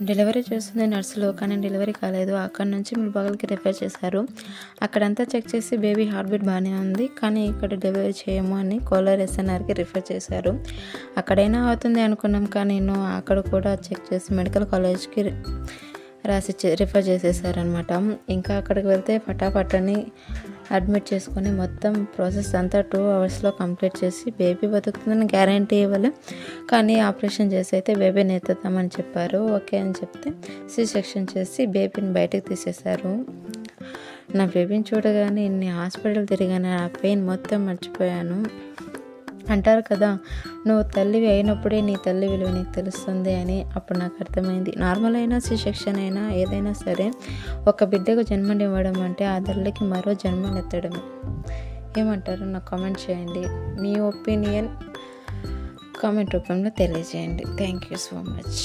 Delivery చేస్తుంది నర్సులు, కానీ డెలివరీ కాలేదు. అక్కడి నుంచి ముల్బాగల్కి రిఫర్ చేశారు. అక్కడంతా చెక్ చేసి బేబీ హార్ట్ బీట్ బాగానే ఉంది, కానీ ఇక్కడ డెలివరీ చేయము అని కోలార్ ఎస్ఎన్ఆర్కి రిఫర్ చేశారు. అక్కడైనా అవుతుంది అనుకున్నాం, కానీ అక్కడ కూడా చెక్ చేసి మెడికల్ కాలేజ్కి రాసి రిఫర్ చేసేసారనమాట. ఇంకా అక్కడికి వెళ్తే ఫటాఫట్ అడ్మిట్ చేసుకొని మొత్తం ప్రాసెస్ అంతా 2 అవర్స్లో కంప్లీట్ చేసి బేబీ బతుకుతుందని గ్యారంటీ ఇవ్వలే, కానీ ఆపరేషన్ చేసి అయితే బేబీని ఎత్తుతామని చెప్పారు. ఓకే అని చెప్తే సి సెక్షన్ చేసి బేబీని బయటకు తీసేశారు. నా బేబీని చూడగానే ఇన్ని హాస్పిటల్ తిరిగాను, ఆ పెయిన్ మొత్తం మర్చిపోయాను. అంటారు కదా, నువ్వు తల్లివి అయినప్పుడే నీ తల్లి విలువ నీకు తెలుస్తుంది అని. అప్పుడు నాకు అర్థమైంది, నార్మల్ అయినా సి సెక్షన్ అయినా ఏదైనా సరే ఒక బిడ్డకు జన్మనివ్వడం అంటే ఆ తల్లికి మరో జన్మనెత్తడమే. ఏమంటారు నాకు కామెంట్ చేయండి. మీ ఒపీనియన్ కామెంట్ రూపంలో తెలియజేయండి. Thank you so much.